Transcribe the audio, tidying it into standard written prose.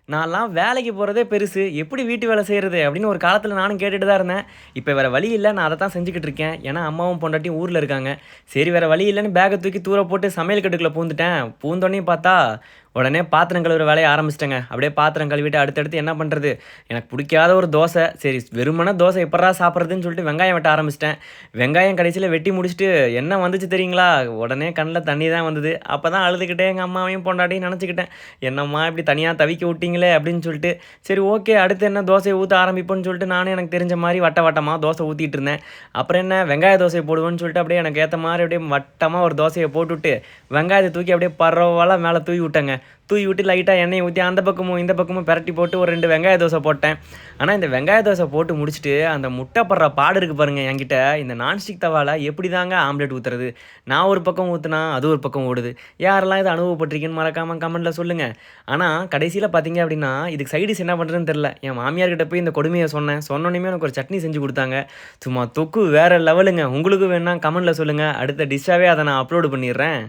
நான்லாம் வேலைக்கு போறதே பெருசு. எப்படி வீட்டு வேலை செய்றது? அப்படின்னு ஒரு காலத்தில நானும் கேட்டுட்டு தான் இருந்தேன். இப்ப வேற வழி இல்ல. நான் அத தான் செஞ்சுக்கிட்டு இருக்கேன். ஏன்னா, அம்மாவும் பொண்டாட்டியும் ஊர்ல இருக்காங்க. சரி வேற வழி இல்லன்னு பேக்க தூக்கி தூர போட்டு சமையல் கட்டுக்குள்ள பூந்துட்டேன். பூந்தோனயும் பார்த்தா, உடனே பாத்திரம் கழுவுற வேலைய ஆரம்பிச்சுட்டேங்க. அப்படியே பாத்திரம் கழுவிட்டு அடுத்தடுத்து என்ன பண்றது? எனக்கு புடிக்காத ஒரு தோசை. சரி வெறுமனே தோசை எப்புட்றா சாப்பிடுறதுன்னு சொல்லிட்டு வெங்காயம் வெட்ட ஆரம்பிச்சுட்டேன். வெங்காயம் கடைசியில வெட்டி முடிச்சுட்டு என்ன வந்துச்சு தெரியுங்களா? உடனே கண்ல தண்ணி தான் வந்தது. அப்பதான் அழுதுகிட்டே எங்க அம்மாவையும் பொண்டாட்டியும் நெனச்சுக்கிட்டேன். என்னம்மா இப்படி தனியா தவிக்க விட்டீங்களே அப்படின்னு சொல்லிட்டு, சரி ஓகே அடுத்து என்ன தோசைய ஊத்த ஆரம்பிப்போம்ன்னு சொல்லிட்டு நானும் எனக்கு தெரிஞ்ச மாரி வட்ட வட்டமா தோசை ஊத்திட்டு இருந்தேன். அப்புறம் என்ன வெங்காய தோசை போடுவேன்னு சொல்லிட்டு அப்படியே எனக்கு ஏத்த மாரி அப்படியே வட்டமா ஒரு தோசைய போட்டுட்டு, வெங்காயத்த தூக்கி அப்படியே பரவலா மேல தூவி விட்டேங்க. தூவி விட்டு லைட்டா எண்ணெய ஊத்தி அந்த பக்கமும், இந்த பக்கமும் பெரட்டி போட்டு ஒரு 2 வெங்காய தோசை போட்டேன். ஆனா இந்த வெங்காய தோசை போட்டு முடிச்சுட்டு, அந்த முட்டை படுற பாடு இருக்கு பாருங்க என்கிட்ட. இந்த நான்ஸ்டிக் தவால எப்படிதாங்க ஆம்லெட் ஊத்துறது? நான் ஒரு பக்கம் ஊத்துனா, அது ஒரு பக்கம் ஓடுது. யாரெல்லாம் இத அனுபவப்பட்டுருக்கீங்கன்னு மறக்காம கமெண்ட்ல சொல்லுங்க. ஆனா கடைசியில பார்த்தீங்க அப்படின்னா, இதுக்கு சைட் டிஷ் என்ன பண்றதுன்னு தெரியல. என் மாமியார் கிட்ட போய் இந்த கொடுமைய சொன்னேன். சொன்னோனயுமே எனக்கு ஒரு சட்னி செஞ்சு குடுத்தாங்க. சும்மா தொக்கு வேற லெவலுங்க. உங்களுக்கு வேணுனா கமெண்ட்ல சொல்லுங்க. அடுத்த டிஷ்ஷாவே அத நான் அப்லோட் பண்ணிர்றேன்.